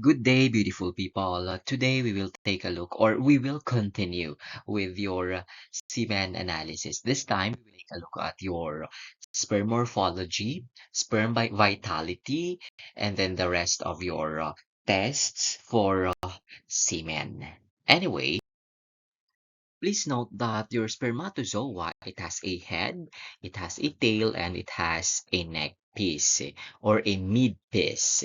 Good day, beautiful people. Today we will take a look, or we will continue with your semen analysis. This time we will take a look at your sperm morphology, vitality, and then the rest of your tests for semen. Anyway, please note that your spermatozoa, it has a head, it has a tail, and it has a neck piece or a mid piece.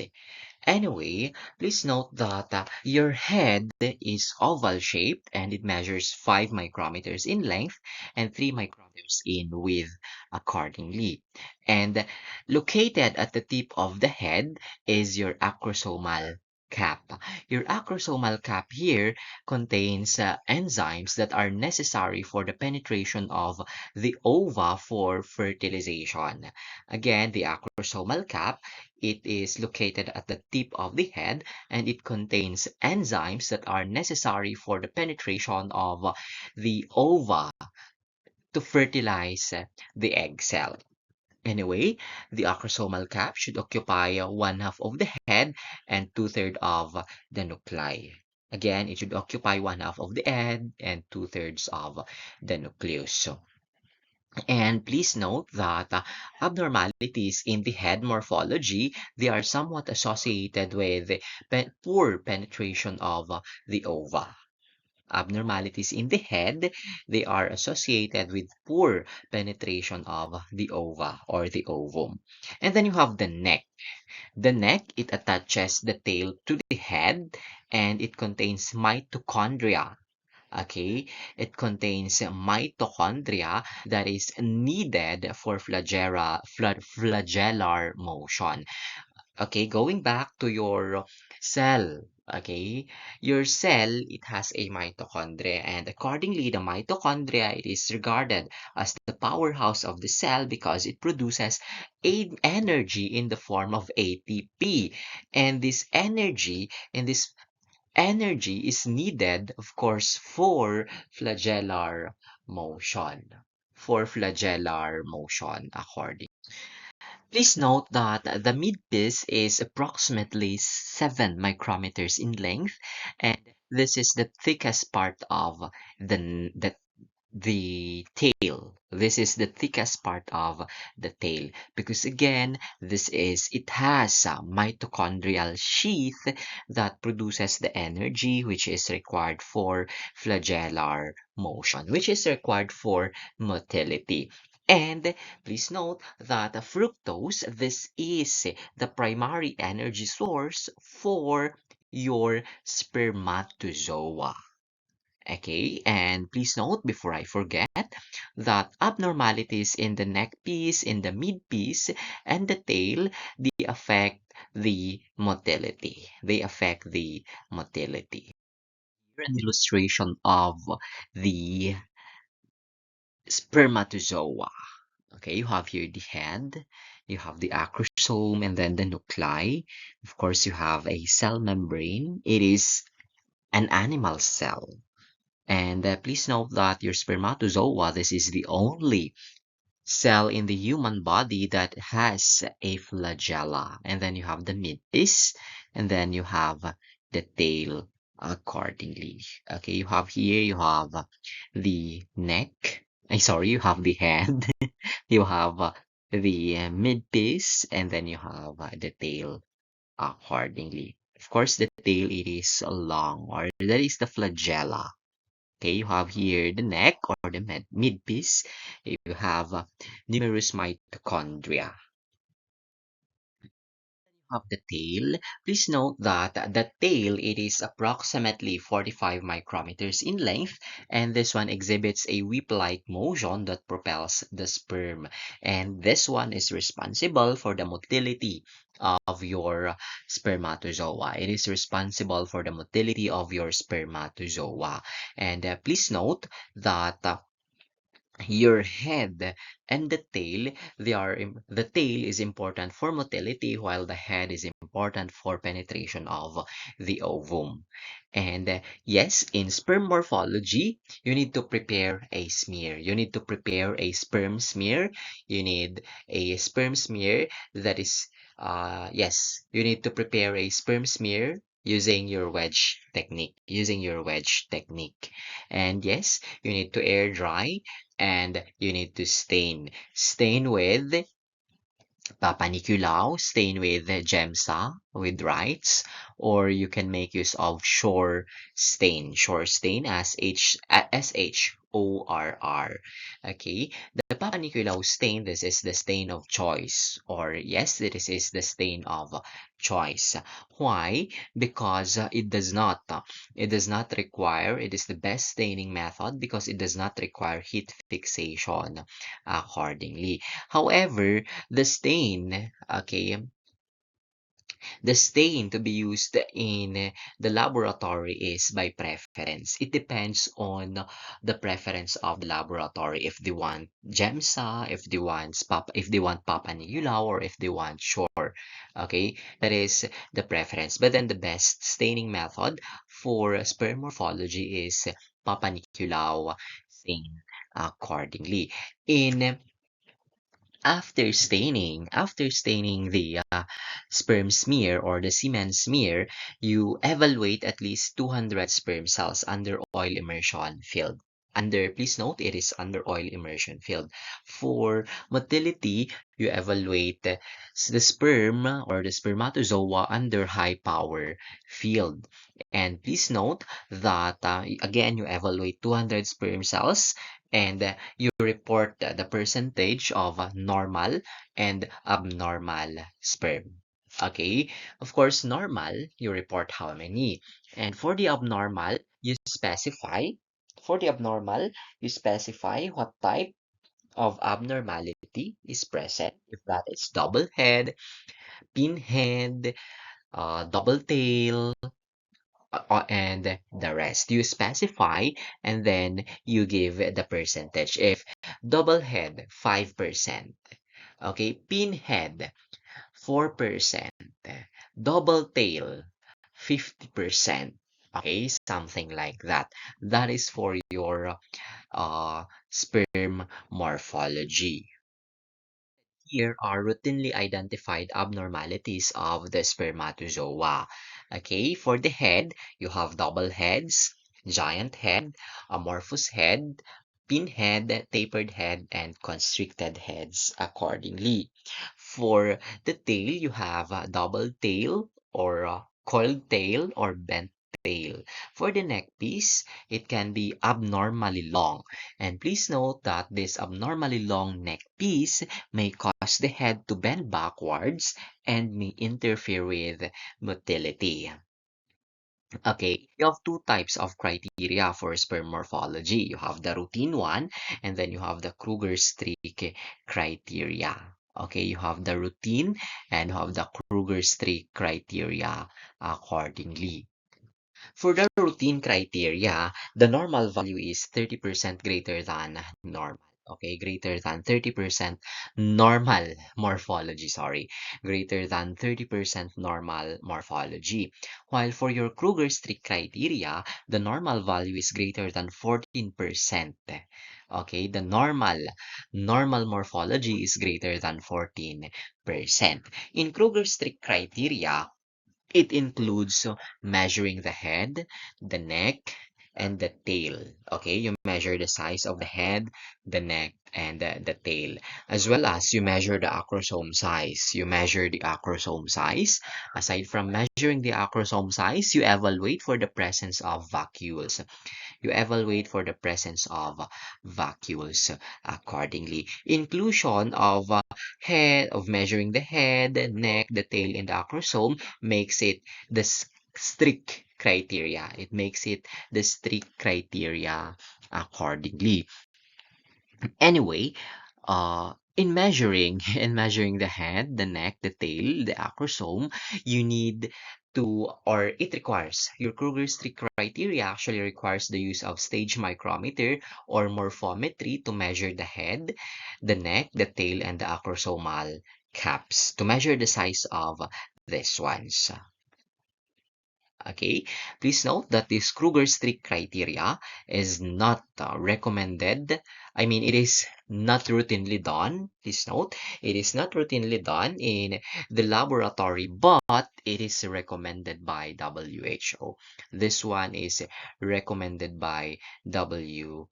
Anyway, please note that your head is oval shaped and it measures 5 micrometers in length and 3 micrometers in width accordingly. And located at the tip of the head is your acrosomal cap. Your acrosomal cap here contains enzymes that are necessary for the penetration of the ova for fertilization. Again, the acrosomal cap, it is located at the tip of the head and it contains enzymes that are necessary for the penetration of the ova to fertilize the egg cell. Anyway, the acrosomal cap should occupy one half of the head and two-thirds of the nuclei. Again, it should occupy one half of the head and two-thirds of the nucleus. And please note that abnormalities in the head morphology, they are somewhat associated with poor penetration of the ova. Abnormalities in the head, they are associated with poor penetration of the ova or the ovum. And then you have the neck. The neck, it attaches the tail to the head and it contains mitochondria. Okay, it contains mitochondria that is needed for flagellar motion. Okay, going back to your cell. Okay, your cell, it has a mitochondria, and accordingly, the mitochondria, it is regarded as the powerhouse of the cell because it produces energy in the form of ATP. And this energy is needed, of course, for flagellar motion. According. Please note that the midpiece is approximately 7 micrometers in length, and this is the thickest part of the tail. This is the thickest part of the tail because again, it has a mitochondrial sheath that produces the energy which is required for flagellar motion, which is required for motility. And please note that fructose, this is the primary energy source for your spermatozoa. Okay, and please note before I forget that abnormalities in the neck piece, in the mid piece, and the tail, they affect the motility. Here an illustration of the spermatozoa. Okay, you have here the head, you have the acrosome, and then the nuclei. Of course, you have a cell membrane. It is an animal cell. And please note that your spermatozoa, this is the only cell in the human body that has a flagella. And then you have the midpiece, and then you have the tail accordingly. Okay, you have the neck. Sorry, you have the head. You have the midpiece, and then you have the tail accordingly. Of course, the tail, it is long, or that is the flagella. Okay, you have here the neck or the midpiece. You have numerous mitochondria. Of the tail, please note that the tail, it is approximately 45 micrometers in length, and this one exhibits a whip-like motion that propels the sperm. And this one is responsible for the motility of your spermatozoa. It is responsible for the motility of your spermatozoa. And please note that your head and the tail, the tail is important for motility while the head is important for penetration of the ovum. And yes, in sperm morphology, you need to prepare a smear. You need to prepare a sperm smear. You need a sperm smear that is yes, you need to prepare a sperm smear. using your wedge technique. And yes, you need to air dry and you need to stain with Papa Nicolau, stain with Gemsa with rights, or you can make use of shore stain as SHORR. Okay, the Papa Nicolau stain, this is the stain of choice, or yes, this is the stain of choice. Why? Because it does not require, it is the best staining method because it does not require heat fixation accordingly. However, the stain, okay, the stain to be used in the laboratory is by preference. It depends on the preference of the laboratory. If they want GEMSA, if they want Papa Nicolau, or if they want Shore. Okay, that is the preference. But then the best staining method for sperm morphology is Papa Nicolau stain accordingly. In after staining the sperm smear or the semen smear, you evaluate at least 200 sperm cells under oil immersion field. Please note, it is under oil immersion field. For motility, you evaluate the sperm or the spermatozoa under high power field. And please note that, again, you evaluate 200 sperm cells and you report the percentage of normal and abnormal sperm. Okay, of course, normal, you report how many. And for the abnormal, you specify what type of abnormality is present. If that is double head, pinhead, double tail, and the rest. You specify and then you give the percentage. If double head, 5%. Okay, pinhead, 4%. Double tail, 50%. Okay, something like that. That is for your sperm morphology. Here are routinely identified abnormalities of the spermatozoa. Okay, for the head, you have double heads, giant head, amorphous head, pinhead, tapered head, and constricted heads accordingly. For the tail, you have a double tail or a coiled tail or bent tail. For the neck piece, it can be abnormally long. And please note that this abnormally long neck piece may cause the head to bend backwards and may interfere with motility. Okay, you have two types of criteria for sperm morphology. You have the routine one, and then you have the Kruger-Streak criteria. Okay, you have the routine and you have the Kruger-Streak criteria accordingly. For the routine criteria, the normal value is 30% greater than normal. Okay, greater than 30% normal morphology, sorry, greater than 30% normal morphology. While for your Kruger-Streak criteria, the normal value is greater than 14%. Okay, the normal morphology is greater than 14%. In Kruger-Streak criteria, it includes measuring the head, the neck, and the tail. Okay, you measure the size of the head, the neck, and the tail, as well as you measure the acrosome size. You measure the acrosome size. Aside from measuring the acrosome size, you evaluate for the presence of vacuoles. You evaluate for the presence of vacuoles accordingly. Inclusion of measuring the head, neck, the tail, and the acrosome makes it the strict criteria. It makes it the strict criteria accordingly. Anyway, in measuring in measuring the head, the neck, the tail, the acrosome, you need to, or it requires, your Kruger-Streak criteria actually requires the use of stage micrometer or morphometry to measure the head, the neck, the tail, and the acrosomal caps to measure the size of these ones. Okay, please note that this Kruger-Streak criteria is not recommended it is not routinely done. Please note, it is not routinely done in the laboratory, but it is recommended by WHO. This one is recommended by WHO.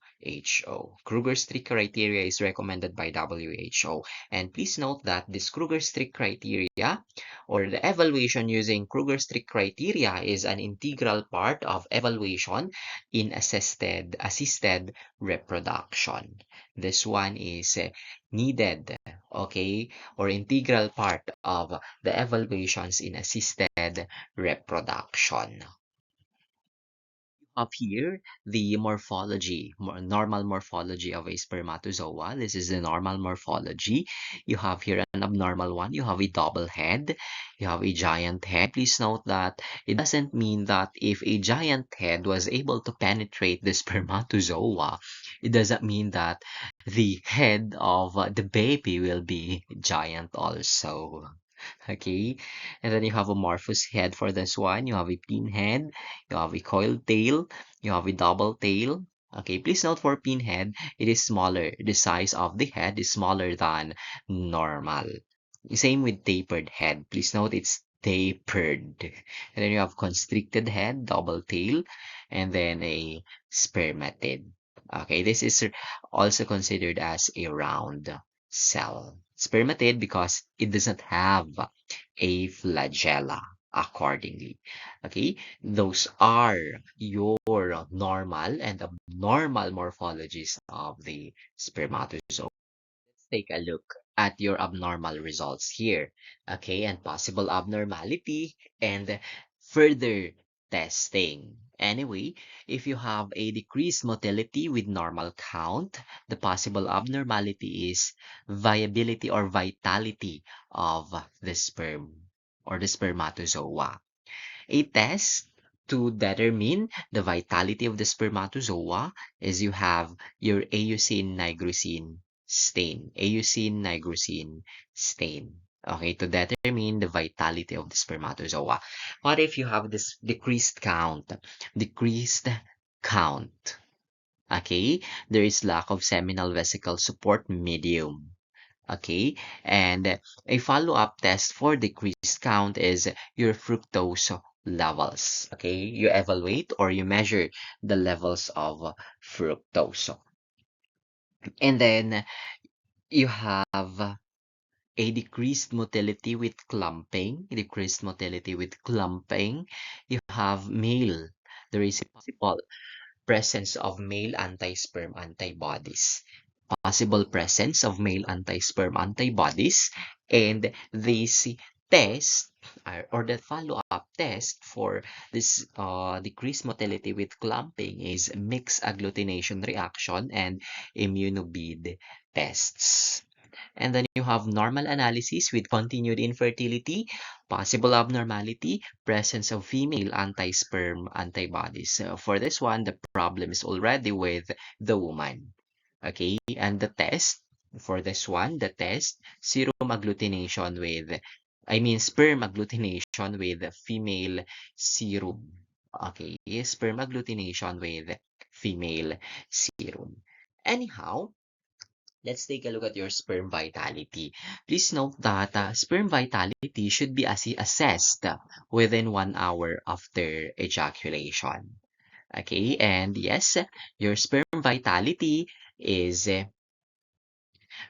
Kruger-Strick criteria is recommended by WHO. And please note that this Kruger-Strick criteria or the evaluation using Kruger-Strick criteria is an integral part of evaluation in assisted reproduction. This one is needed, okay, or integral part of the evaluations in assisted reproduction. Up here, the morphology, normal morphology of a spermatozoa. This is the normal morphology. You have here an abnormal one. You have a double head. You have a giant head. Please note that it doesn't mean that if a giant head was able to penetrate the spermatozoa, it doesn't mean that the head of the baby will be giant also. Okay, and then you have a morphous head for this one. You have a pinhead, you have a coiled tail, you have a double tail. Okay, please note for pinhead, it is smaller. The size of the head is smaller than normal. Same with tapered head. Please note it's tapered. And then you have constricted head, double tail, and then a spermatid. Okay, this is also considered as a round cell. Spermatid because it doesn't have a flagella accordingly. Okay, those are your normal and abnormal morphologies of the spermatozoa. Let's take a look at your abnormal results here, okay, and possible abnormality and further testing. Anyway, if you have a decreased motility with normal count, the possible abnormality is viability or vitality of the sperm or the spermatozoa. A test to determine the vitality of the spermatozoa is you have your eosin-nigrosin stain. Eosin-nigrosin stain. Okay, to determine the vitality of the spermatozoa. What if you have this decreased count? Decreased count. Okay, there is lack of seminal vesicle support medium. Okay, and a follow-up test for decreased count is your fructose levels. Okay, you evaluate or you measure the levels of fructose. And then you have a decreased motility with clumping. Decreased motility with clumping. You have male. There is a possible presence of male anti-sperm antibodies. Possible presence of male anti-sperm antibodies, and this test or the follow-up test for this decreased motility with clumping is mixed agglutination reaction and immunobid tests. And then you have normal analysis with continued infertility, possible abnormality, presence of female anti-sperm antibodies. So for this one, the problem is already with the woman. Okay, and the test for this one, the test, serum agglutination with, sperm agglutination with female serum. Okay, sperm agglutination with female serum. Anyhow, let's take a look at your sperm vitality. Please note that sperm vitality should be assessed within 1 hour after ejaculation. Okay, and yes, your sperm vitality is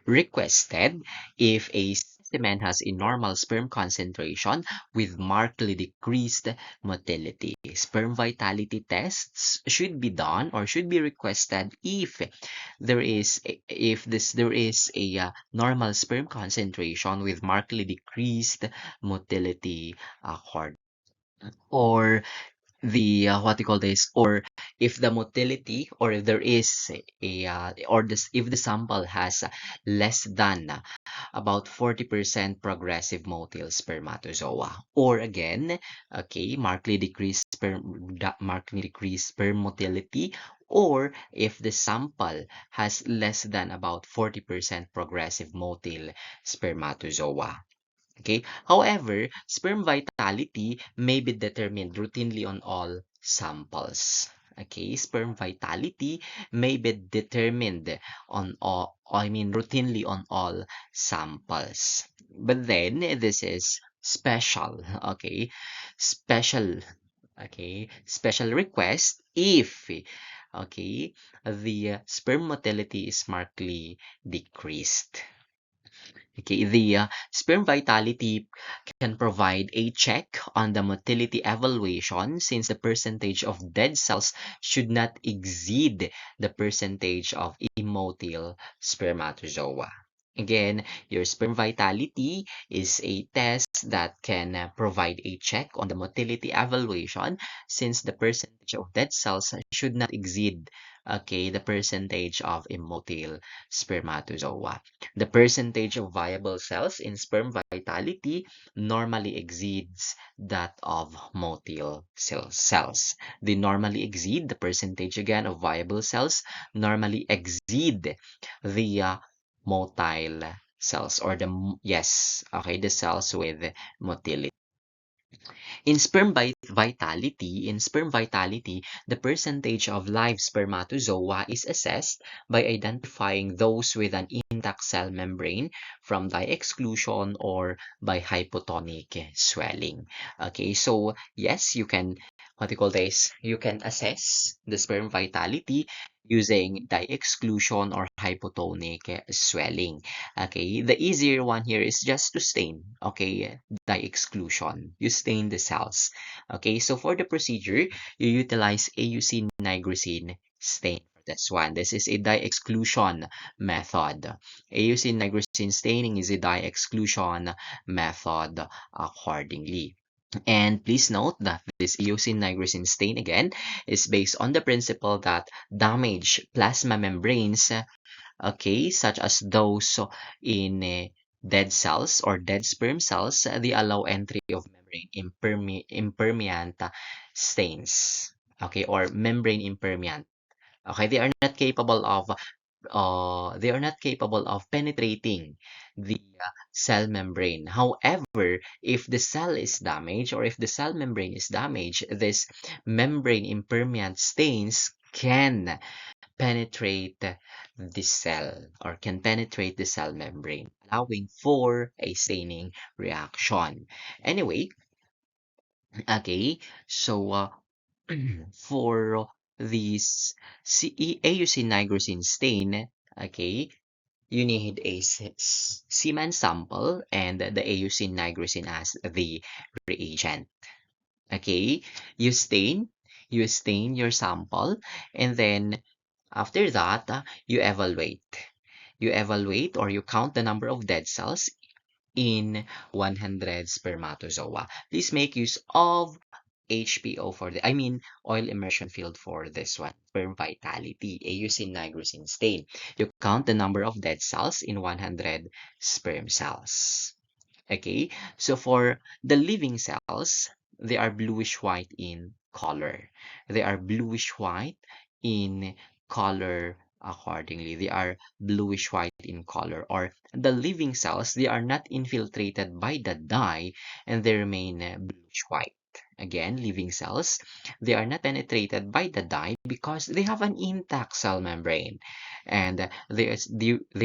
requested if a specimen has a normal sperm concentration with markedly decreased motility. Sperm vitality tests should be done or should be requested if there is a normal sperm concentration with markedly decreased motility accord or the what you call this, or if the motility or if there is or this if the sample has less than about 40% progressive motile spermatozoa, or again, okay, markedly decreased sperm motility, or if the sample has less than about 40% progressive motile spermatozoa. Okay. However, sperm vitality may be determined routinely on all samples. Okay, sperm vitality may be determined on all, I mean, routinely on all samples. But then this is special, okay? Special, okay? Special request if, okay, the sperm motility is markedly decreased. Okay, the sperm vitality can provide a check on the motility evaluation since the percentage of dead cells should not exceed the percentage of immotile spermatozoa. Again, your sperm vitality is a test that can provide a check on the motility evaluation since the percentage of dead cells should not exceed, okay, the percentage of immotile spermatozoa. The percentage of viable cells in sperm vitality normally exceeds that of motile cells. They normally exceed the percentage again of viable cells, normally exceed the motile cells or yes, okay, the cells with motility. In sperm vitality, the percentage of live spermatozoa is assessed by identifying those with an intact cell membrane from dye exclusion or by hypotonic swelling. Okay, so yes, you can, what do you call this? You can assess the sperm vitality using dye exclusion or hypotonic swelling. Okay, the easier one here is just to stain. Okay, dye exclusion. You stain the cells. Okay, so for the procedure, you utilize AUC nigrosin stain for this one. This is a dye exclusion method. AUC nigrosin staining is a dye exclusion method accordingly. And please note that this eosin nigrosin stain again is based on the principle that damaged plasma membranes, okay, such as those in dead cells or dead sperm cells, they allow entry of membrane impermeant stains, okay, or membrane impermeant. Okay, they are not capable of penetrating the cell membrane. However, if the cell is damaged or if the cell membrane is damaged, this membrane impermeant stains can penetrate the cell or can penetrate the cell membrane, allowing for a staining reaction. Anyway, okay, so for this AUC nigrosin stain, okay, you need a semen sample and the AUC nigrosin as the reagent. Okay, you stain, you stain your sample, and then after that, you evaluate. You evaluate or you count the number of dead cells in 100 spermatozoa. Please make use of HPO for the, I mean, oil immersion field for this one. Sperm vitality, AUC nigrosin stain. You count the number of dead cells in 100 sperm cells. Okay, so for the living cells, they are bluish white in color. They are bluish white in color accordingly. They are bluish white in color. Or the living cells, they are not infiltrated by the dye and they remain bluish white. Again, living cells, they are not penetrated by the dye because they have an intact cell membrane and they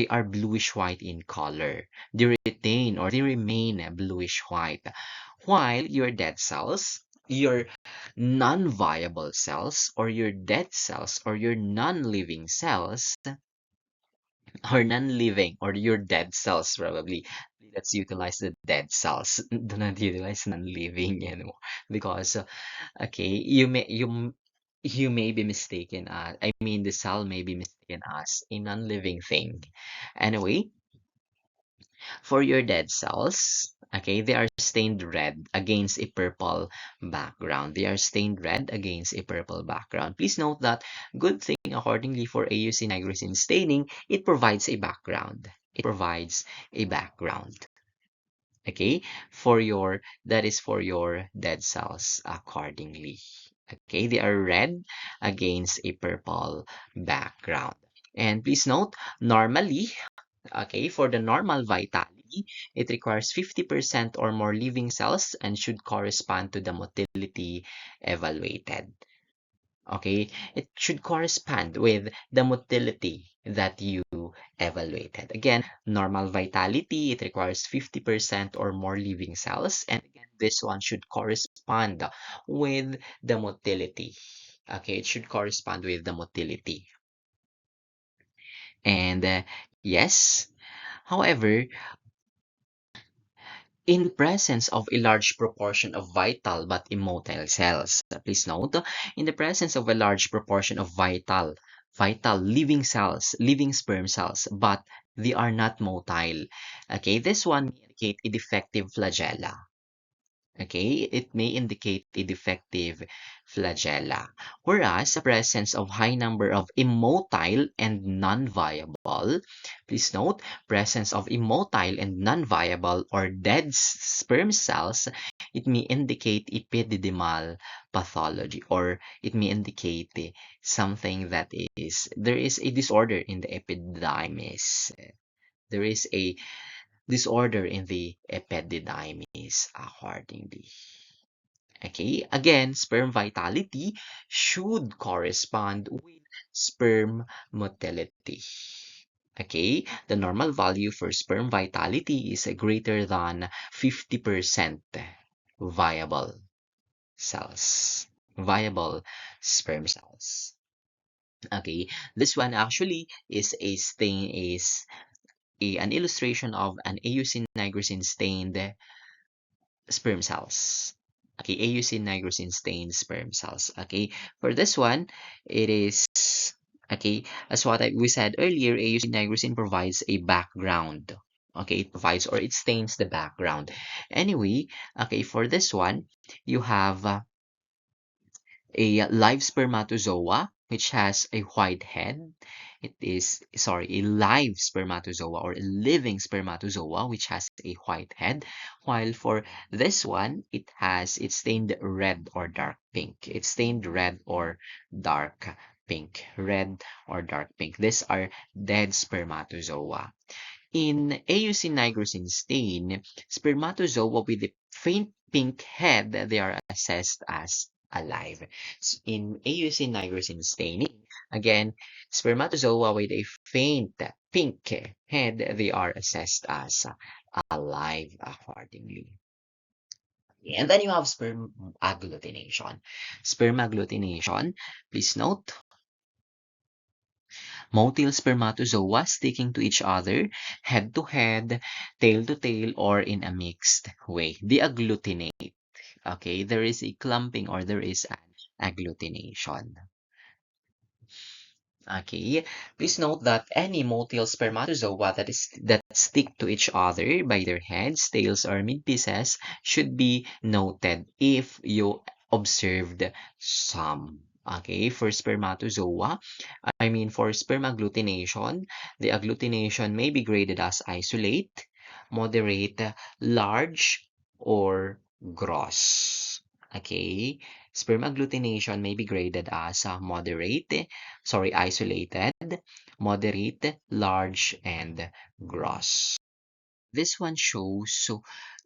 are bluish white in color. They retain or they remain bluish white. While your dead cells, your non-viable cells, or your dead cells, or your non-living cells, or non-living, or your dead cells probably. Let's utilize the dead cells. Do not utilize non-living anymore because okay, you may be mistaken. I mean, the cell may be mistaken as a non-living thing. Anyway, for your dead cells, okay, they are stained red against a purple background. They are stained red against a purple background. Please note that good thing accordingly for AUC nigrosin staining, it provides a background. It provides a background. Okay, that is for your dead cells accordingly. Okay, they are red against a purple background. And please note, normally, okay, for the normal vitality, it requires 50% or more living cells and should correspond to the motility evaluated. Okay, it should correspond with the motility that you evaluated. Again, normal vitality, it requires 50% or more living cells. And again, this one should correspond with the motility. Okay, it should correspond with the motility. And yes, however, in the presence of a large proportion of vital but immotile cells. Please note, in the presence of a large proportion of vital living cells, living sperm cells, but they are not motile. Okay, this one may indicate a defective flagella. Okay, it may indicate a defective flagella. Whereas the presence of high number of immotile and non-viable, please note, presence of immotile and non-viable or dead sperm cells, it may indicate epididymal pathology, or it may indicate something that there is a disorder in the epididymis. There is a disorder in the epididymis accordingly. Okay, again, sperm vitality should correspond with sperm motility. Okay, the normal value for sperm vitality is greater than 50% viable cells, viable sperm cells. Okay, this one actually is an illustration of an AUC nigrosin stained sperm cells. Okay, AUC nigrosin stained sperm cells. Okay, for this one, it is okay. As we said earlier, AUC nigrosin provides a background. Okay, it provides or it stains the background. Anyway, okay, for this one, you have a live spermatozoa which has a white head. It is, sorry, a live spermatozoa or a living spermatozoa which has a white head. While for this one, it's stained red or dark pink. It's stained red or dark pink. Red or dark pink. These are dead spermatozoa. In AUC nigrosin stain, spermatozoa with a faint pink head, they are assessed as alive. In AUC nigrosin staining, again, spermatozoa with a faint pink head, they are assessed as alive accordingly. And then you have sperm agglutination. Sperm agglutination, please note, motile spermatozoa sticking to each other, head to head, tail to tail, or in a mixed way. They agglutinate. Okay, there is a clumping or there is an agglutination. Okay, please note that any motile spermatozoa that stick to each other by their heads, tails, or midpieces should be noted if you observed some. Okay, for spermatozoa, for sperm agglutination, the agglutination may be graded as isolate, moderate, large, or gross. Okay, sperm agglutination may be graded as isolated, moderate, large, and gross. This one shows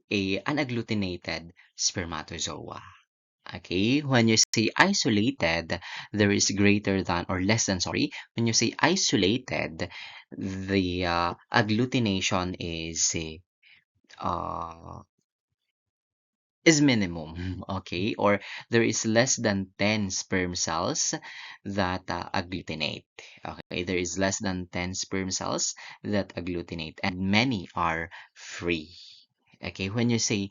an agglutinated spermatozoa. Okay, when you say isolated, there is greater than or less than, sorry, when you say isolated, the agglutination uh, is minimum, okay, or there is less than 10 sperm cells that agglutinate. Okay, there is less than 10 sperm cells that agglutinate, and many are free. Okay, when you say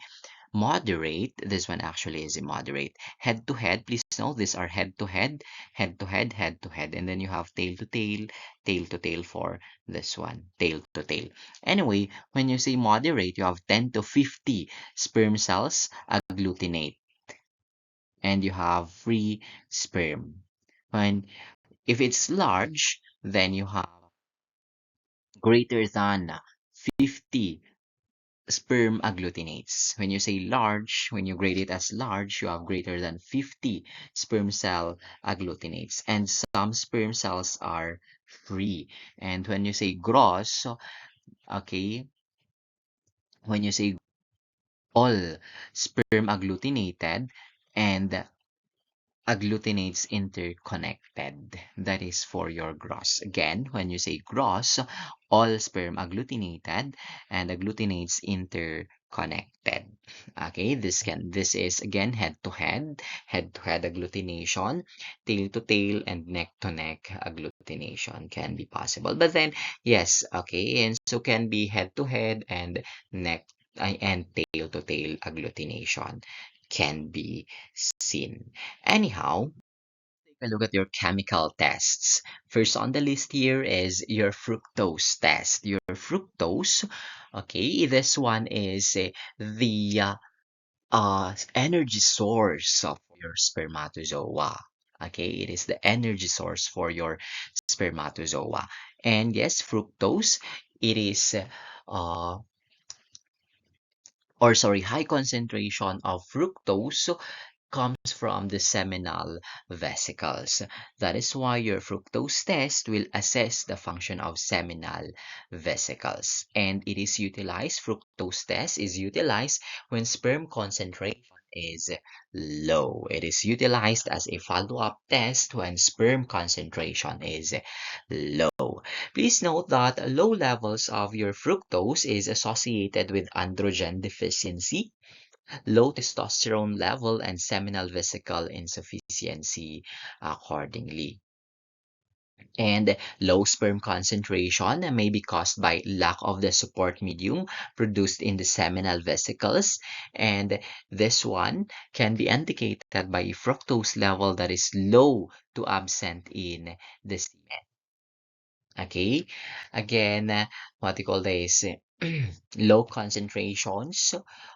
moderate, this one actually is a moderate. Head to head, please note these are head to head, head to head, head to head, and then you have tail to tail for this one, tail to tail. Anyway, when you say moderate, you have 10 to 50 sperm cells agglutinate, and you have free sperm. When if it's large, then you have greater than 50 sperm agglutinates. When you say large, when you grade it as large, you have greater than 50 sperm cell agglutinates. And some sperm cells are free. And when you say gross, okay, when you say all sperm agglutinated and agglutinates interconnected. That is for your gross. Again, when you say gross, all sperm agglutinated and agglutinates interconnected. Okay, this is again head to head agglutination, tail to tail, and neck to neck agglutination can be possible. But then yes, okay, and so can be head to head and neck and tail to tail agglutination can be seen. Anyhow, take a look at your chemical tests. First on the list here is your fructose test. Your fructose, okay, this one is the energy source of your spermatozoa. Okay, it is the energy source for your spermatozoa. And yes, fructose, it is high concentration of fructose comes from the seminal vesicles. That is why your fructose test will assess the function of seminal vesicles. And it is utilized, fructose test is utilized when sperm concentration is low. It is utilized as a follow-up test when sperm concentration is low. Please note that low levels of your fructose is associated with androgen deficiency, low testosterone level, and seminal vesicle insufficiency accordingly. And low sperm concentration may be caused by lack of the support medium produced in the seminal vesicles. And this one can be indicated by a fructose level that is low to absent in the semen. Okay, again, what you call this? Low concentrations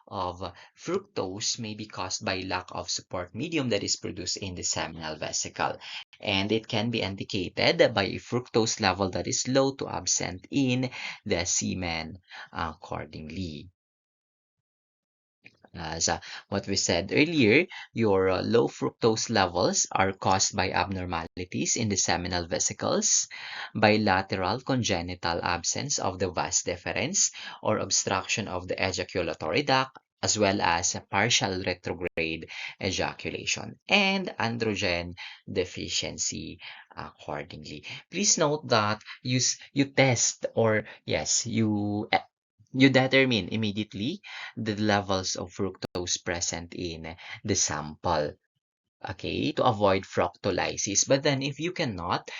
of fructose may be caused by lack of support medium that is produced in the seminal vesicle, and it can be indicated by a fructose level that is low to absent in the semen accordingly. As what we said earlier, your low fructose levels are caused by abnormalities in the seminal vesicles, bilateral congenital absence of the vas deferens or obstruction of the ejaculatory duct, as well as partial retrograde ejaculation and androgen deficiency accordingly. Please note that you test or yes, you determine immediately the levels of fructose present in the sample, okay, to avoid fructolysis. But then if you cannot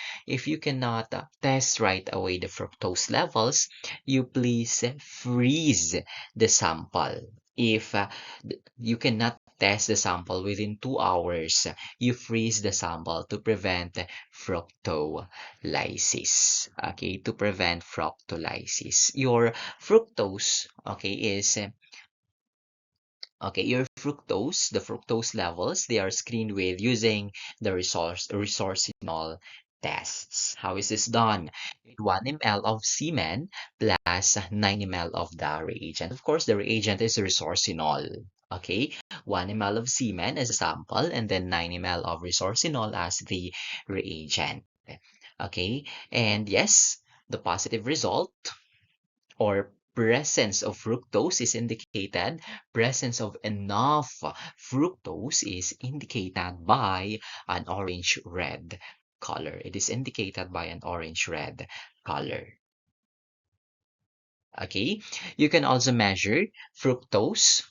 test right away the fructose levels, you please freeze the sample. If you cannot test the sample within 2 hours, you freeze the sample to prevent fructolysis. Okay, to prevent fructolysis. Your fructose, okay, is okay, your fructose, the fructose levels, they are screened with using the resorcinol tests. How is this done? 1 ml of semen plus 9 ml of the reagent. Of course, the reagent is resorcinol. Okay, 1 ml of semen as a sample and then 9 ml of resorcinol as the reagent. Okay, and yes, the positive result or presence of fructose is indicated, presence of enough fructose is indicated by an orange-red color. It is indicated by an orange-red color. Okay, you can also measure fructose,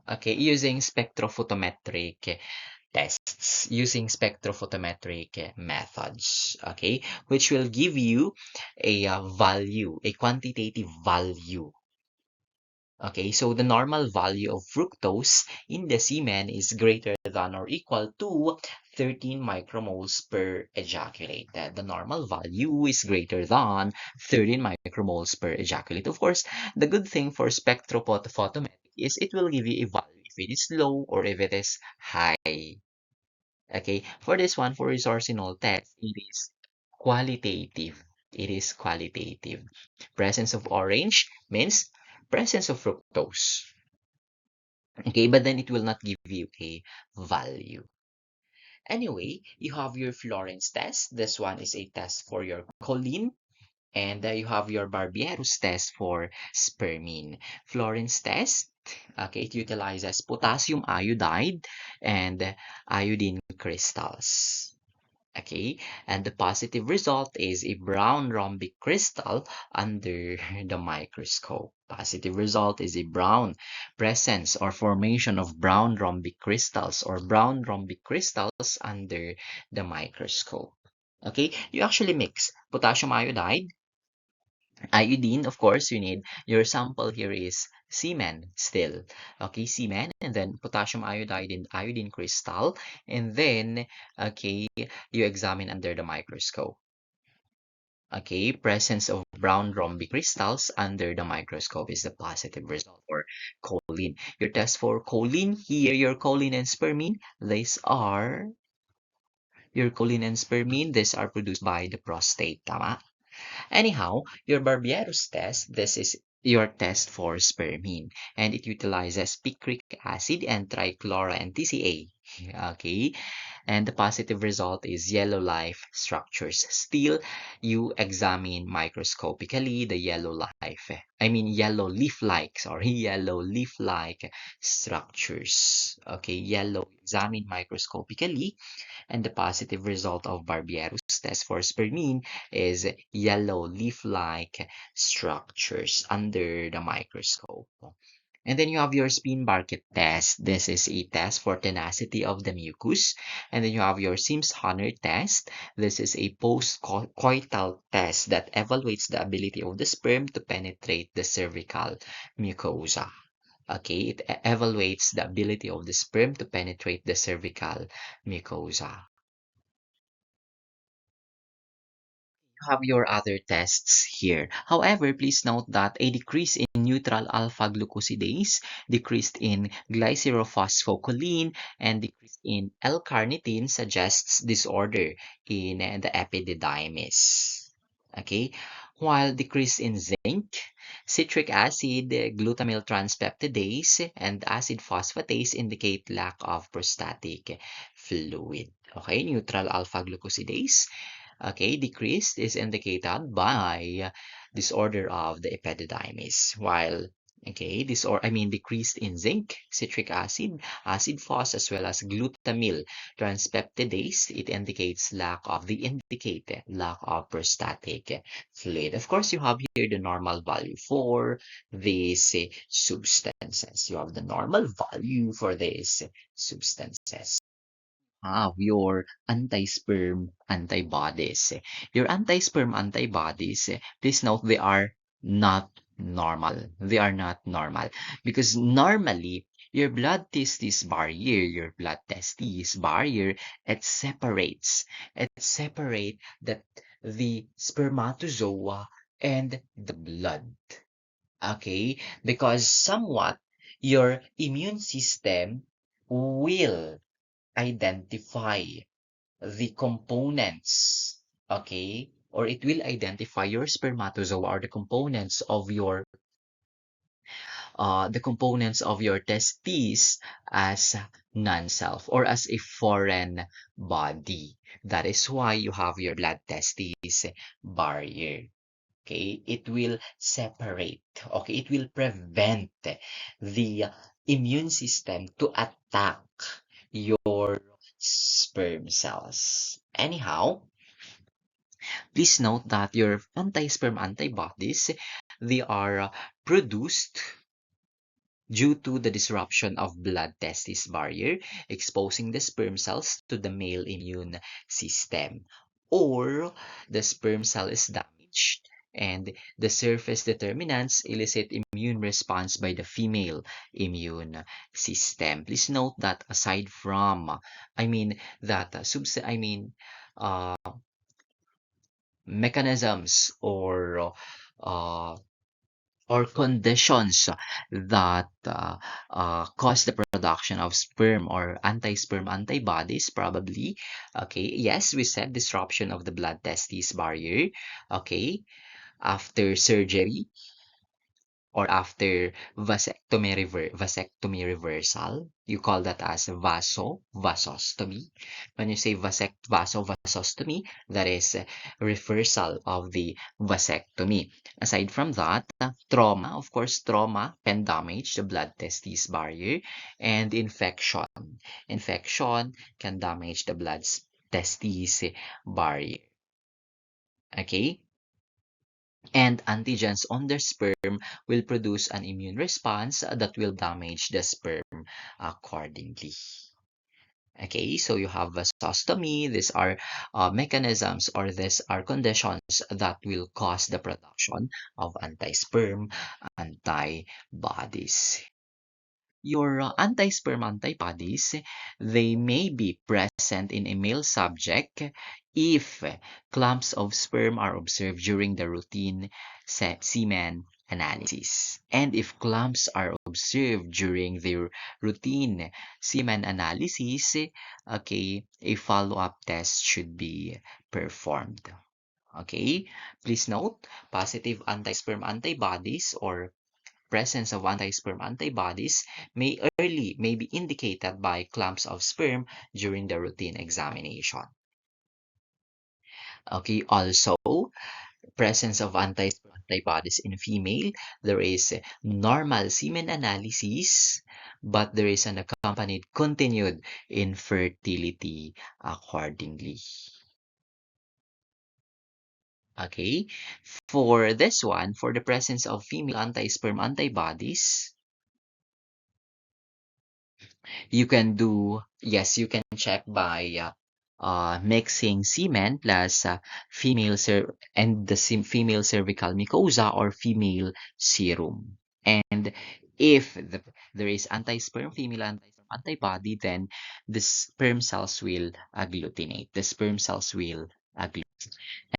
okay, using spectrophotometric tests, using spectrophotometric methods, okay, which will give you a value, a quantitative value. Okay, so the normal value of fructose in the semen is greater than or equal to 13 micromoles per ejaculated. The normal value is greater than 13 micromoles per ejaculate. Of course, the good thing for spectrophotometric is it will give you a value if it is low or if it is high. Okay, for this one, for resorcinol test, it is qualitative. It is qualitative. Presence of orange means presence of fructose. Okay, but then it will not give you a value. Anyway, you have your Florence test. This one is a test for your choline. And you have your Barbierus test for spermine. Florence test, Okay, it utilizes potassium iodide and iodine crystals. Okay, and the positive result is a brown rhombic crystal under the microscope. Positive result is a brown presence or formation of brown rhombic crystals or brown rhombic crystals under the microscope. Okay, you actually mix potassium iodide, iodine, of course, you need your sample here is semen still. Okay, semen, and then potassium iodide and iodine crystal, and then, okay, you examine under the microscope. Okay, presence of brown rhombic crystals under the microscope is the positive result for choline. Your test for choline here, your choline and spermine, these are your choline and spermine, these are produced by the prostate, tama? Anyhow, your Barbierus test, this is your test for spermine, and it utilizes picric acid and trichlora and TCA. Okay, and the positive result is yellow life structures. Still, you examine microscopically the yellow life, I mean yellow leaf-like, sorry, yellow leaf-like structures. Okay, yellow, examine microscopically, and the positive result of Barbierus test for spermine is yellow leaf-like structures under the microscope. And then you have your spin Barkett test. This is a test for tenacity of the mucus. And then you have your Sims-Hunter test. This is a post-coital test that evaluates the ability of the sperm to penetrate the cervical mucosa. Okay, it evaluates the ability of the sperm to penetrate the cervical mucosa. Have your other tests here. However, please note that a decrease in neutral alpha glucosidase, decrease in glycerophosphocholine, and decrease in L-carnitine suggests disorder in the epididymis. Okay, while decrease in zinc, citric acid, glutamyl transpeptidase, and acid phosphatase indicate lack of prostatic fluid. Okay, neutral alpha glucosidase, okay, decreased is indicated by disorder of the epididymis, while okay, decreased in zinc, citric acid, acid phos, as well as glutamyl transpeptidase, it indicates lack of prostatic fluid. Of course, you have here the normal value for these substances. You have the normal value for these substances. Your anti-sperm antibodies. Your anti-sperm antibodies, please note they are not normal. They are not normal because normally your blood testis barrier, it separate the spermatozoa and the blood. Okay, because somewhat your immune system will identify the components, okay? Or it will identify your spermatozoa or the components of your testes as non-self or as a foreign body. That is why you have your blood testis barrier. Okay, it will separate, okay, it will prevent the immune system to attack your sperm cells. Anyhow, please note that your anti-sperm antibodies, they are produced due to the disruption of blood testis barrier, exposing the sperm cells to the male immune system. Or the sperm cell is damaged and the surface determinants elicit immune response by the female immune system. Please note that aside from, I mean, that uh, mechanisms uh, or conditions that cause the production of sperm or anti-sperm antibodies probably, okay, yes, we said disruption of the blood testis barrier, okay, after surgery, or after vasectomy reversal. You call that as vasostomy. When you say vasostomy, that is reversal of the vasectomy. Aside from that, trauma, of course, trauma can damage the blood-testis barrier, and infection. Infection can damage the blood-testis barrier. Okay? And antigens on the sperm will produce an immune response that will damage the sperm accordingly. Okay, so you have vasostomy. These are mechanisms, or these are conditions that will cause the production of anti-sperm antibodies. Your anti-sperm antibodies, they may be present in a male subject if clumps of sperm are observed during the routine semen analysis. And if clumps are observed during the routine semen analysis, okay, a follow-up test should be performed. Okay, please note, positive anti-sperm antibodies or presence of anti-sperm antibodies may be indicated by clumps of sperm during the routine examination. Okay, also presence of anti-sperm antibodies in female, there is normal semen analysis, but there is an accompanied continued infertility accordingly. Okay, for this one, for the presence of female anti-sperm antibodies, you can do, yes, you can check by mixing semen plus and the female cervical mucosa or female serum. And if there is anti-sperm, female anti-sperm antibody, then the sperm cells will agglutinate. The sperm cells will agglutinate.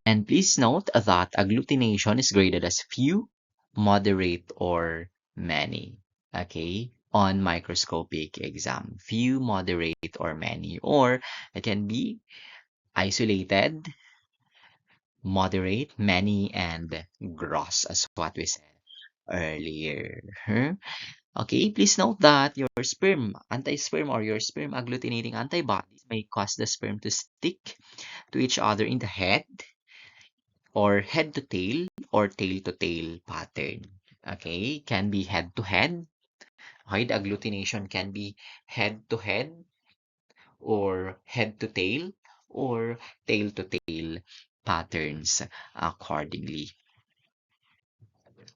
And please note that agglutination is graded as few, moderate, or many. Okay, on microscopic exam. Few, moderate, or many. Or it can be isolated, moderate, many, and gross, as what we said earlier. Okay, please note that your anti-sperm or your sperm agglutinating antibodies may cause the sperm to stick to each other in the head, or head to tail, or tail to tail pattern. Okay, can be head to head. Okay, the agglutination can be head to head, or head to tail, or tail to tail patterns accordingly.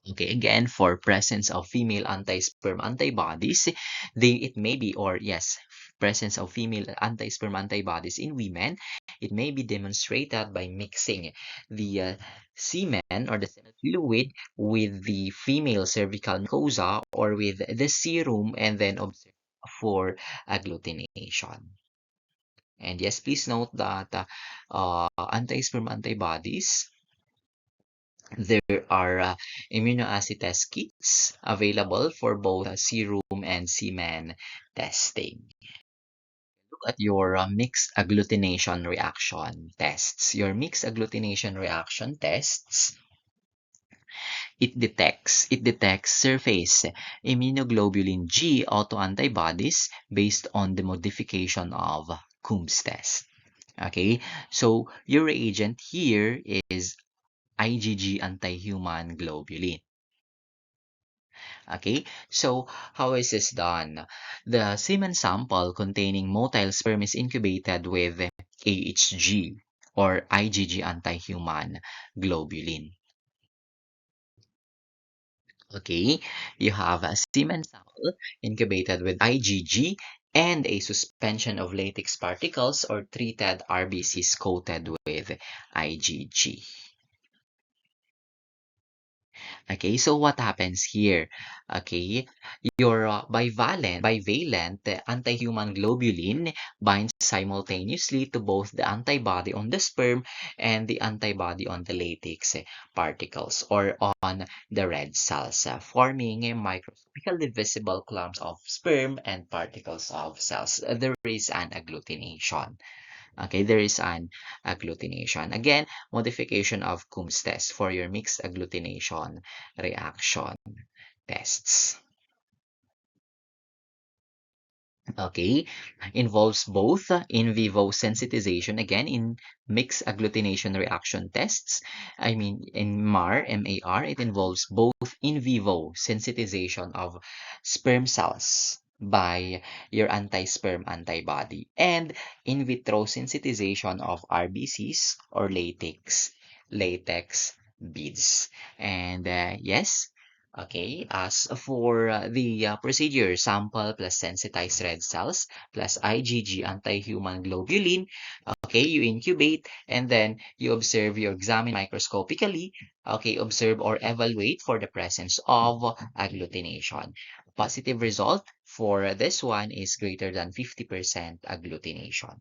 Okay, again, for presence of female anti-sperm antibodies, it may be, or yes, presence of female anti-sperm antibodies in women, it may be demonstrated by mixing the semen or the seminal fluid with the female cervical mucosa or with the serum, and then observe for agglutination. And yes, please note that anti-sperm antibodies, there are immunoassay test kits available for both serum and semen testing. Look at your mixed agglutination reaction tests. Your mixed agglutination reaction tests, it detects surface immunoglobulin G autoantibodies based on the modification of Coombs test. Okay, so your reagent here is IgG, anti-human globulin. Okay, so how is this done? The semen sample containing motile sperm is incubated with AHG, or IgG, anti-human globulin. Okay, you have a semen sample incubated with IgG and a suspension of latex particles or treated RBCs coated with IgG. Okay, so what happens here? Okay, your bivalent anti-human globulin binds simultaneously to both the antibody on the sperm and the antibody on the latex particles, or on the red cells, forming a microscopically visible clumps of sperm and particles of cells. There is an agglutination. Okay, there is an agglutination. Again, modification of Coombs test for your mixed agglutination reaction tests. Okay, involves both in vivo sensitization, again in mixed agglutination reaction tests. I mean, in MAR, it involves both in vivo sensitization of sperm cells by your anti-sperm antibody and in vitro sensitization of RBCs or latex beads. And yes, okay, as for the procedure, sample plus sensitized red cells plus IgG anti-human globulin. Okay, you incubate and then you observe, you examine microscopically. Okay, observe or evaluate for the presence of agglutination. Positive result for this one is greater than 50% agglutination.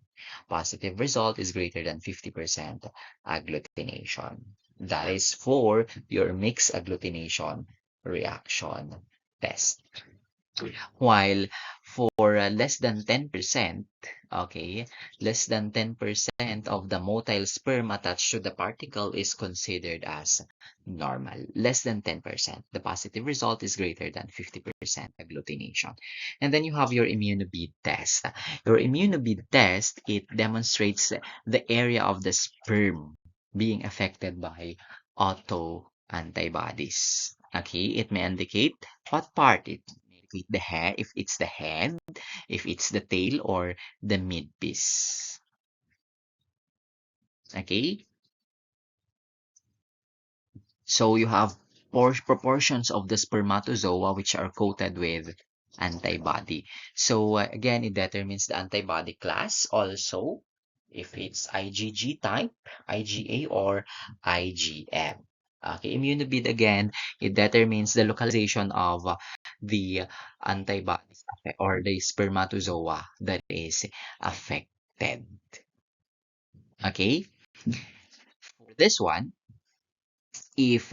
Positive result is greater than 50% agglutination. That is for your mixed agglutination reaction test. While for less than 10%, okay, less than 10% of the motile sperm attached to the particle is considered as normal. Less than 10%. The positive result is greater than 50% agglutination. And then you have your immunobead test. Your immunobead test, it demonstrates the area of the sperm being affected by autoantibodies. Okay, it may indicate what part it the hair, if it's the head, if it's the tail, or the midpiece. Okay, so you have proportions of the spermatozoa which are coated with antibody. So again, it determines the antibody class also, if it's IgG type, IgA, or IgM. Okay, immunobid again, it determines the localization of the antibodies or the spermatozoa that is affected. Okay, for this one, if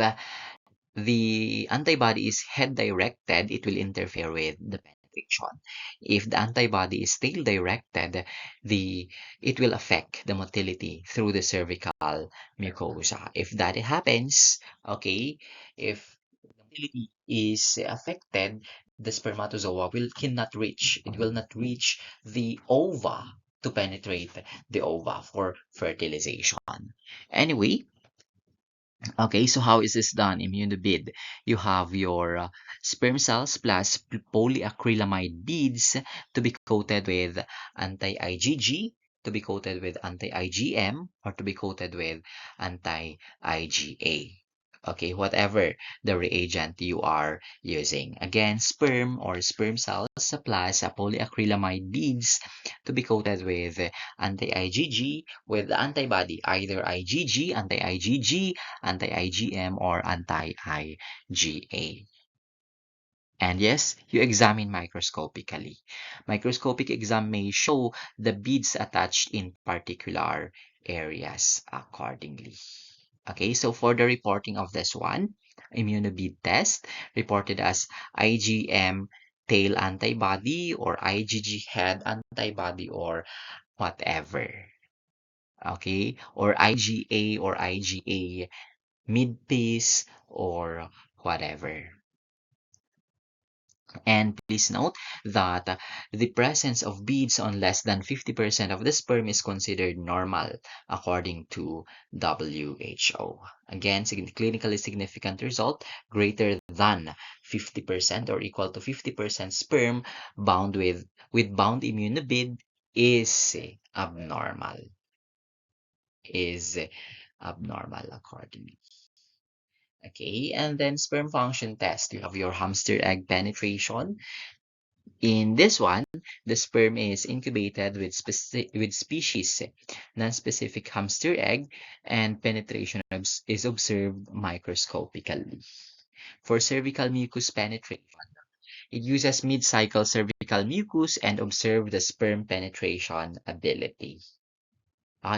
the antibody is head directed, it will interfere with the penetration. If the antibody is tail directed, it will affect the motility through the cervical mucosa. If that happens, okay, if the motility is affected, the spermatozoa will not reach the ova to penetrate the ova for fertilization. Anyway, okay, so how is this done? Immunobid. You have your sperm cells plus polyacrylamide beads to be coated with anti-IgG, to be coated with anti-IgM, or to be coated with anti-IgA. Okay, whatever the reagent you are using. Again, sperm or sperm cells plus polyacrylamide beads to be coated with anti-IgG with the antibody, either IgG, anti-IgG, anti-IgM, or anti-IgA. And yes, you examine microscopically. Microscopic exam may show the beads attached in particular areas accordingly. Okay, so for the reporting of this one, immunobead test reported as IgM tail antibody or IgG head antibody or whatever. Okay, or IgA or IgA mid-piece or whatever. And please note that the presence of beads on less than 50% of the sperm is considered normal according to WHO. Again, clinically significant result greater than 50% or equal to 50% sperm bound with bound immunobid is abnormal. Is abnormal accordingly. Okay, and then sperm function test. You have your hamster egg penetration. In this one, the sperm is incubated with species non-specific hamster egg, and penetration is observed microscopically. For cervical mucus penetration, it uses mid-cycle cervical mucus and observe the sperm penetration ability.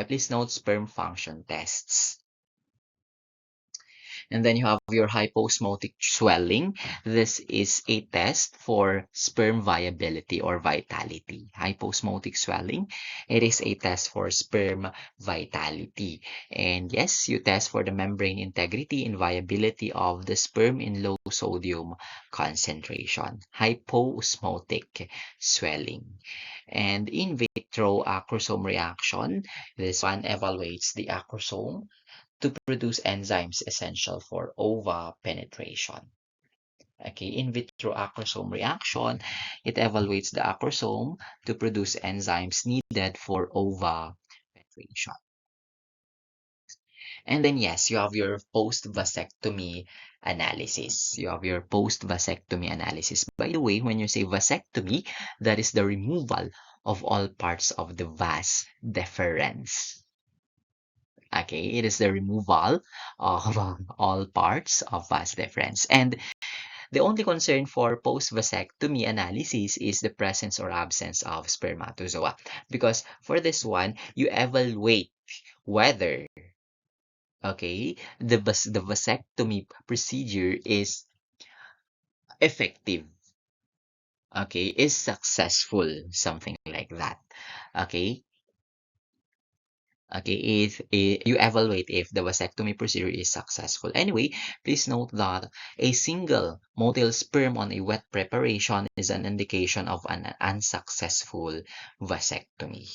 Please note sperm function tests. And then you have your hyposmotic swelling. This is a test for sperm viability or vitality. Hyposmotic swelling, it is a test for sperm vitality. And yes, you test for the membrane integrity and viability of the sperm in low sodium concentration. Hyposmotic swelling. And in vitro acrosome reaction, this one evaluates the acrosome to produce enzymes essential for ova penetration. Okay, in vitro acrosome reaction, it evaluates the acrosome to produce enzymes needed for ova penetration. And then yes, you have your post-vasectomy analysis. You have your post-vasectomy analysis. By the way, when you say vasectomy, that is the removal of all parts of the vas deferens. Okay, it is the removal of all parts of vas deferens. And the only concern for post-vasectomy analysis is the presence or absence of spermatozoa. Because for this one, you evaluate whether, okay, the vasectomy procedure is effective, okay, is successful, something like that. Okay, okay, if you evaluate if the vasectomy procedure is successful. Anyway, please note that a single motile sperm on a wet preparation is an indication of an unsuccessful vasectomy.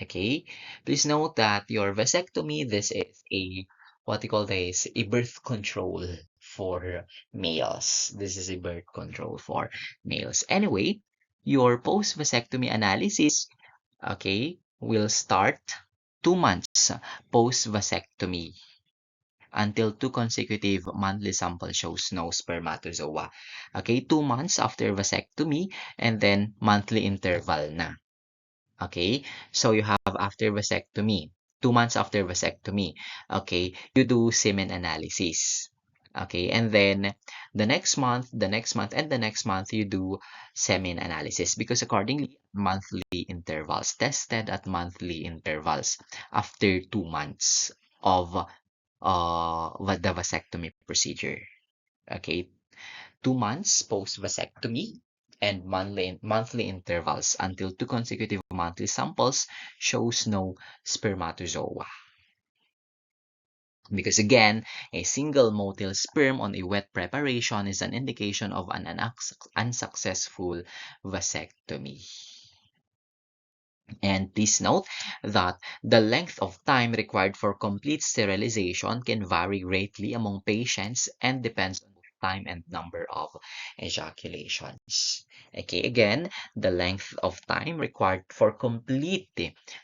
Okay, please note that your vasectomy, this is a what you call this, a birth control for males. This is a birth control for males. Anyway, your post vasectomy analysis, okay, will start 2 months post vasectomy until 2 consecutive monthly sample shows no spermatozoa. Okay, 2 months after vasectomy and then monthly interval na. Okay, so you have after vasectomy, 2 months after vasectomy, okay, you do semen analysis. Okay, and then the next month, and the next month, you do semen analysis because accordingly, monthly intervals, tested at monthly intervals after 2 months of the vasectomy procedure. Okay, 2 months post vasectomy and monthly intervals until 2 consecutive monthly samples shows no spermatozoa. Because again, a single motile sperm on a wet preparation is an indication of an unsuccessful vasectomy. And please note that the length of time required for complete sterilization can vary greatly among patients and depends on the time and number of ejaculations. Okay, again, the length of time required for complete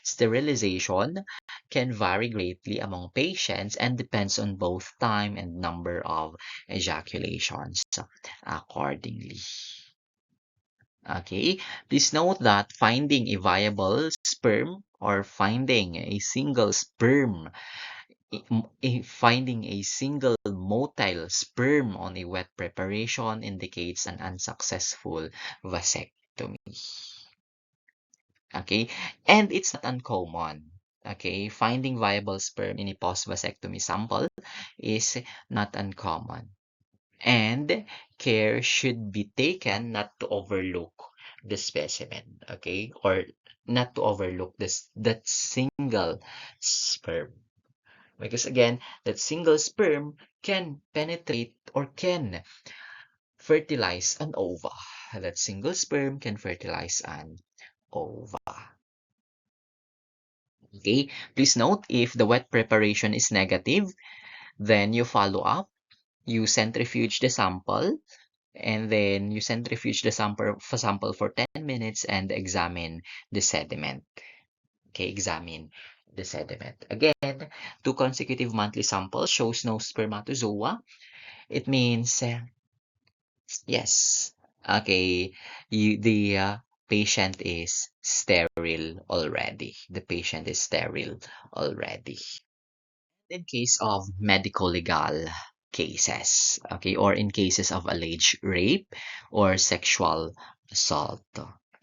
sterilization can vary greatly among patients and depends on both time and number of ejaculations accordingly. Okay, please note that finding a viable sperm or finding a single sperm, finding a single motile sperm on a wet preparation indicates an unsuccessful vasectomy. Okay, and it's not uncommon. Okay, finding viable sperm in a post-vasectomy sample is not uncommon. And care should be taken not to overlook the specimen, okay, or not to overlook that single sperm, because again, that single sperm can penetrate or can fertilize an ova. That single sperm can fertilize an ova. Okay, please note if the wet preparation is negative, then you follow up, you centrifuge the sample, and then you centrifuge the sample for 10 minutes and examine the sediment. Okay, examine the sediment. Again, 2 consecutive monthly samples shows no spermatozoa. It means, yes, okay, the patient is sterile already. The patient is sterile already. In case of medical legal cases, okay, or in cases of alleged rape or sexual assault,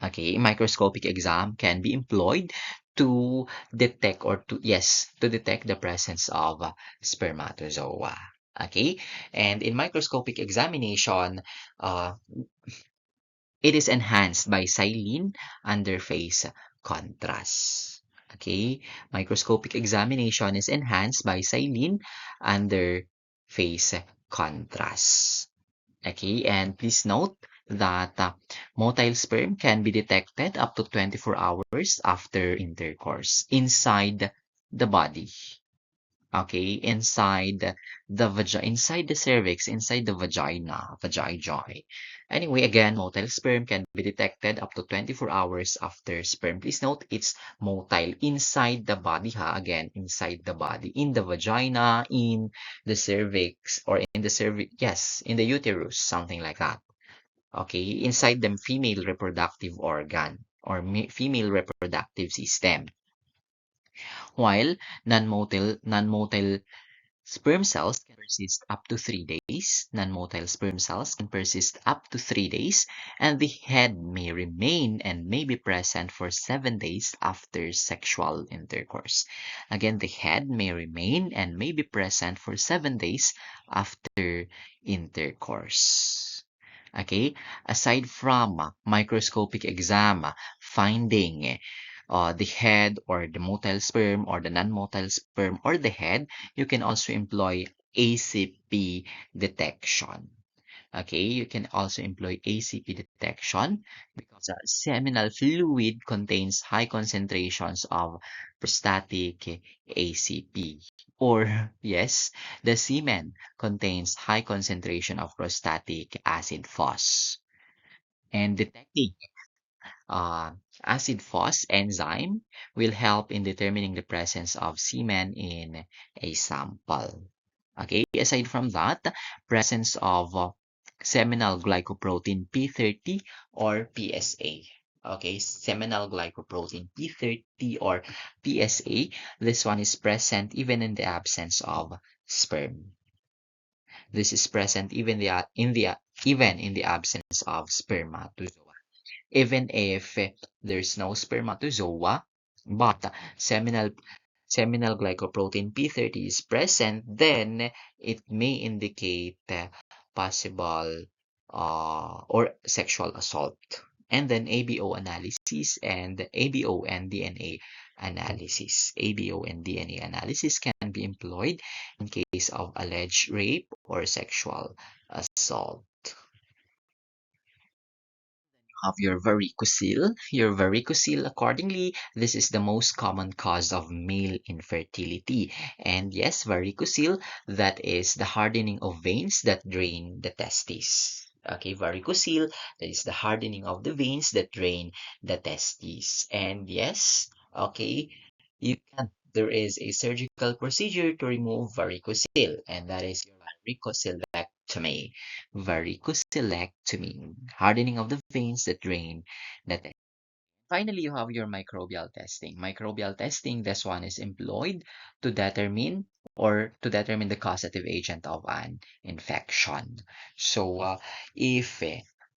okay, microscopic exam can be employed to detect or to, yes, to detect the presence of spermatozoa. Okay, and in microscopic examination, uh, it is enhanced by silene underface contrast. Okay, microscopic examination is enhanced by silene underface contrast. Okay, and please note that motile sperm can be detected up to 24 hours after intercourse inside the body. Okay, inside the cervix, inside the vagina. Anyway, again, motile sperm can be detected up to 24 hours after sperm. Please note it's motile inside the body, ha? Again, inside the body, in the vagina, in the cervix, or in the cervix, yes, in the uterus, something like that. Okay, inside the female reproductive organ or female reproductive system. While non-motile sperm cells can persist up to 3 days. Non-motile sperm cells can persist up to 3 days, and the head may remain and may be present for 7 days after sexual intercourse. Again, the head may remain and may be present for 7 days after intercourse. Okay, aside from microscopic exam finding the head or the motile sperm or the non-motile sperm or the head, you can also employ ACP detection. Okay, you can also employ ACP detection because seminal fluid contains high concentrations of prostatic ACP. Or, yes, the semen contains high concentration of prostatic acid phos. And detecting uh, acid phos enzyme will help in determining the presence of semen in a sample. Okay, aside from that, presence of seminal glycoprotein P30 or PSA. Okay, seminal glycoprotein P30 or PSA. This one is present even in the absence of sperm. This is present even in the absence of spermatozoa. Even if there's no spermatozoa, but seminal seminal glycoprotein P30 is present, then it may indicate possible or sexual assault. And then ABO analysis and ABO and DNA analysis. ABO and DNA analysis can be employed in case of alleged rape or sexual assault. Of your varicocele. Your varicocele, accordingly, this is the most common cause of male infertility. And yes, varicocele, that is the hardening of veins that drain the testes. Okay, varicocele, that is the hardening of the veins that drain the testes. And yes, okay, there is a surgical procedure to remove varicocele, and that is varicocelectomy. Varicocelectomy, hardening of the veins that drain the test. Finally, you have your microbial testing. Microbial testing, this one is employed to determine the causative agent of an infection. So, if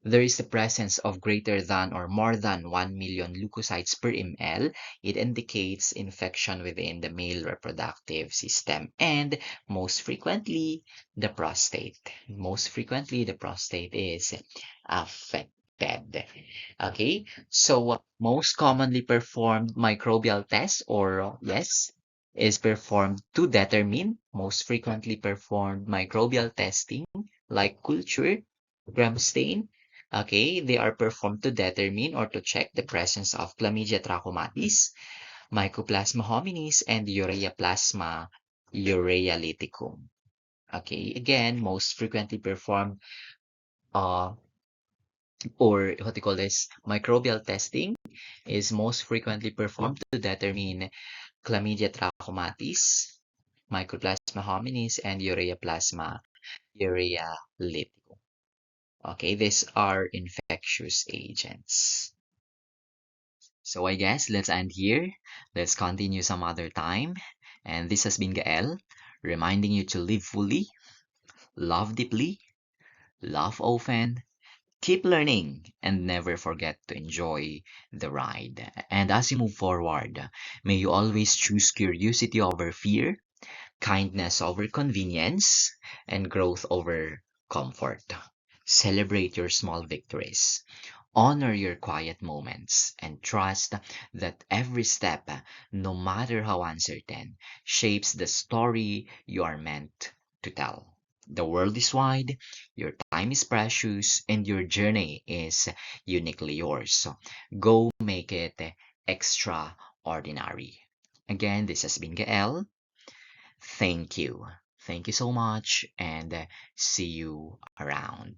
there is the presence of greater than or more than 1 million leukocytes per ml, it indicates infection within the male reproductive system and most frequently the prostate. Most frequently, the prostate is affected. Okay, so most commonly performed microbial test or yes is performed to determine most frequently performed microbial testing like culture, gram stain. Okay, they are performed to determine or to check the presence of Chlamydia trachomatis, Mycoplasma hominis, and Ureaplasma urealyticum. Okay, again, most frequently performed uh, or what you call this microbial testing is most frequently performed to determine Chlamydia trachomatis, Mycoplasma hominis, and Ureaplasma urealyticum. Okay, these are infectious agents. So I guess let's end here. Let's continue some other time. And this has been Gael, reminding you to live fully, love deeply, love often, keep learning, and never forget to enjoy the ride. And as you move forward, may you always choose curiosity over fear, kindness over convenience, and growth over comfort. Celebrate your small victories. Honor your quiet moments and trust that every step, no matter how uncertain, shapes the story you are meant to tell. The world is wide, your time is precious, and your journey is uniquely yours. So go make it extraordinary. Again, this has been Gael. Thank you. Thank you so much, and see you around.